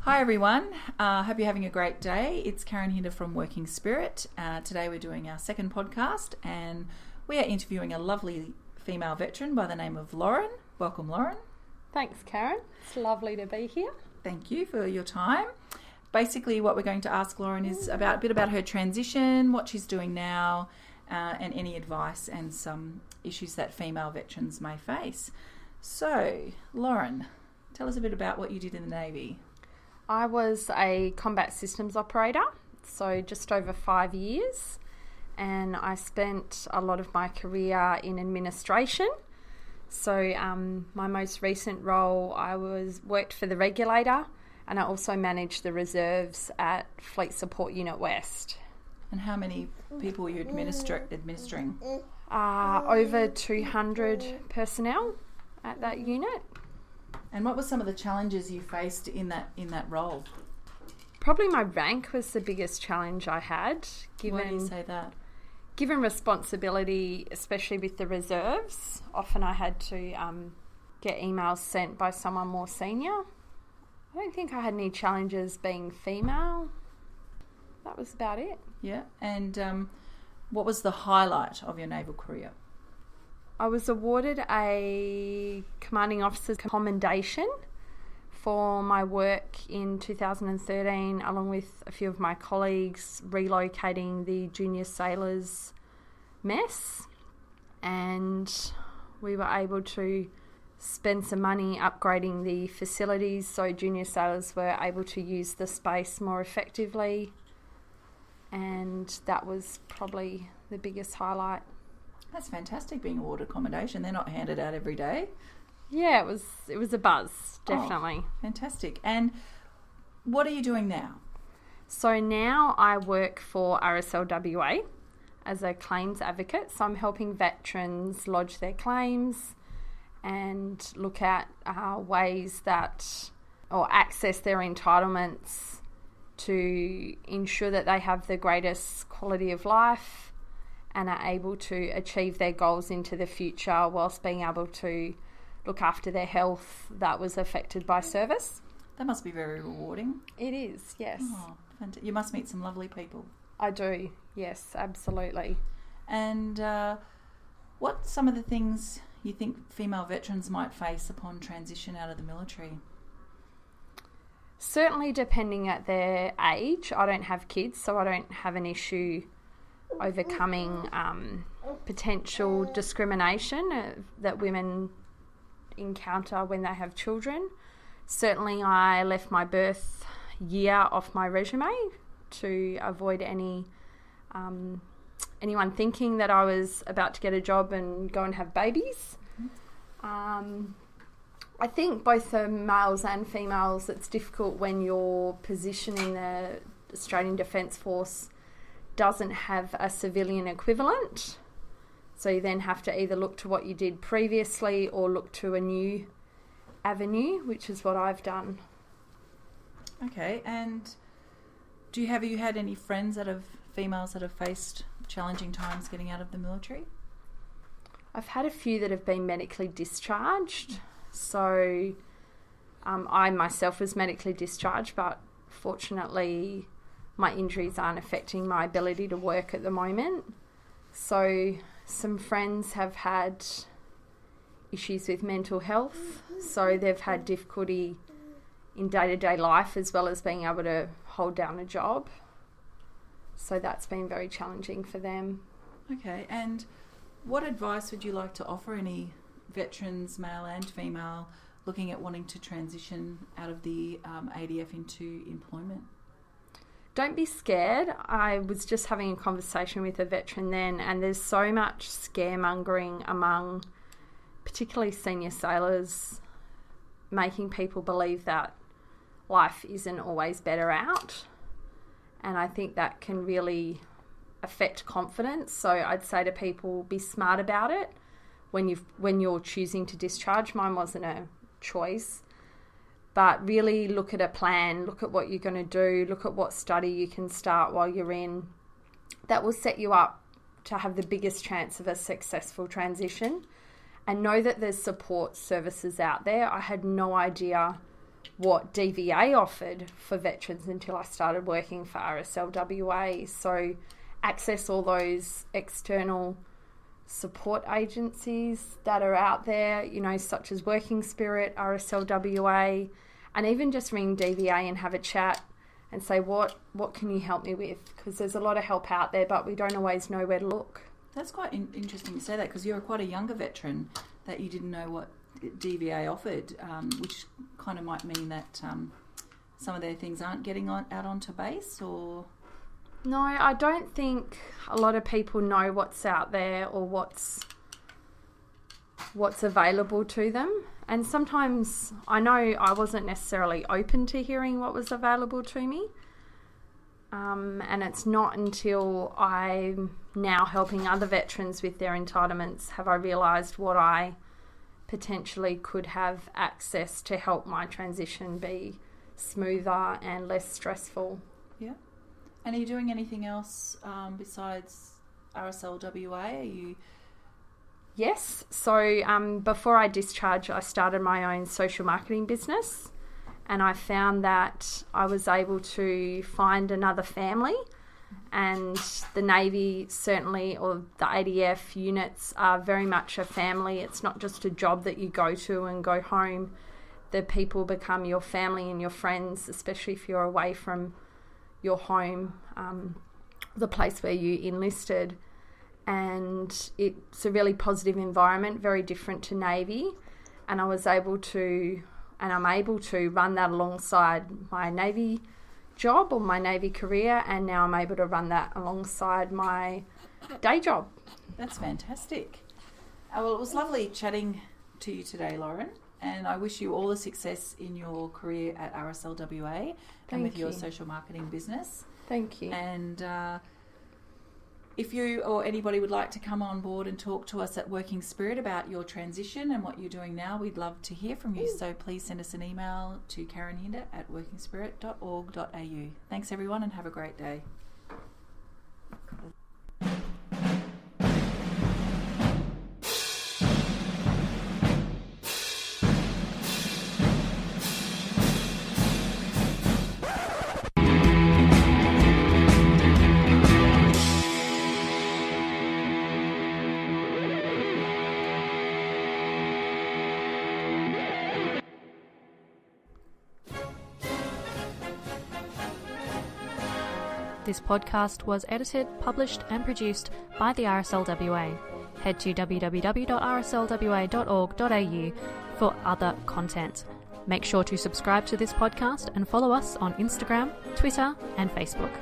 Hi everyone, hope you're having a great day. It's Karyn here from Working Spirit. Today we're doing our second podcast and we are interviewing a lovely female veteran by the name of Lauren. Welcome, Lauren. Thanks, Karyn. It's lovely to be here. Thank you for your time. Basically what we're going to ask Lauren is a bit about her transition, what she's doing now, and any advice and some issues that female veterans may face. So, Lauren, tell us a bit about what you did in the Navy. I was a combat systems operator, so just over 5 years, and I spent a lot of my career in administration. So my most recent role, I worked for the regulator, and I also managed the reserves at Fleet Support Unit West. And how many people were you administering? Over 200 personnel at that unit. And what were some of the challenges you faced in that role? Probably my rank was the biggest challenge I had. Why do you say that? Given responsibility, especially with the reserves, often I had to get emails sent by someone more senior. I don't think I had any challenges being female. That was about it. Yeah, and what was the highlight of your naval career? I was awarded a Commanding Officer's Commendation for my work in 2013, along with a few of my colleagues, relocating the junior sailors mess. And we were able to spend some money upgrading the facilities so junior sailors were able to use the space more effectively. And that was probably the biggest highlight. That's fantastic, being awarded accommodation. They're not handed out every day. Yeah, it was a buzz, definitely. Oh, fantastic. And what are you doing now? So now I work for RSLWA as a claims advocate. So I'm helping veterans lodge their claims and look at ways or access their entitlements to ensure that they have the greatest quality of life and are able to achieve their goals into the future whilst being able to look after their health that was affected by service. That must be very rewarding. It is, yes. Oh, you must meet some lovely people. I do, yes, absolutely. And what some of the things you think female veterans might face upon transition out of the military? Certainly depending at their age. I don't have kids, so I don't have an issue overcoming potential discrimination that women encounter when they have children. Certainly I left my birth year off my resume to avoid anyone thinking that I was about to get a job and go and have babies. I think both the males and females, it's difficult when your position in the Australian Defence Force doesn't have a civilian equivalent. So you then have to either look to what you did previously or look to a new avenue, which is what I've done. Okay, and have you had any females that have faced challenging times getting out of the military? I've had a few that have been medically discharged. So I myself was medically discharged, but fortunately my injuries aren't affecting my ability to work at the moment. So some friends have had issues with mental health, so they've had difficulty in day-to-day life as well as being able to hold down a job. So that's been very challenging for them. Okay, and what advice would you like to offer any veterans, male and female, looking at wanting to transition out of the ADF into employment? Don't be scared. I was just having a conversation with a veteran then, and there's so much scaremongering among particularly senior sailors, making people believe that life isn't always better out. And I think that can really affect confidence. So I'd say to people, be smart about it when you're choosing to discharge. Mine wasn't a choice. But really look at a plan, look at what you're going to do, look at what study you can start while you're in. That will set you up to have the biggest chance of a successful transition. And know that there's support services out there. I had no idea what DVA offered for veterans until I started working for RSLWA. So access all those external support agencies that are out there, you know, such as Working Spirit, RSLWA, and even just ring DVA and have a chat and say, what can you help me with? Because there's a lot of help out there, but we don't always know where to look. That's quite interesting to say that, because you're quite a younger veteran that you didn't know what DVA offered, which kind of might mean that some of their things aren't getting out onto base, or... No, I don't think a lot of people know what's out there or what's available to them. And sometimes I know I wasn't necessarily open to hearing what was available to me. And it's not until I'm now helping other veterans with their entitlements have I realised what I potentially could have access to help my transition be smoother and less stressful. Yeah. And are you doing anything else besides RSLWA? Are you... Yes. So before I discharged, I started my own social marketing business, and I found that I was able to find another family, and the Navy certainly, or the ADF units, are very much a family. It's not just a job that you go to and go home. The people become your family and your friends, especially if you're away from your home, the place where you enlisted. And it's a really positive environment, very different to Navy. And I was able to, and I'm able to run that alongside my Navy job or my Navy career, and now I'm able to run that alongside my day job. That's fantastic. Well, it was lovely chatting to you today, Lauren, and I wish you all the success in your career at RSLWA and with your social marketing business. Thank you. And if you or anybody would like to come on board and talk to us at Working Spirit about your transition and what you're doing now, we'd love to hear from you. So please send us an email to karynhinder@workingspirit.org.au. Thanks everyone, and have a great day. This podcast was edited, published and produced by the RSLWA. Head to www.rslwa.org.au for other content. Make sure to subscribe to this podcast and follow us on Instagram, Twitter and Facebook.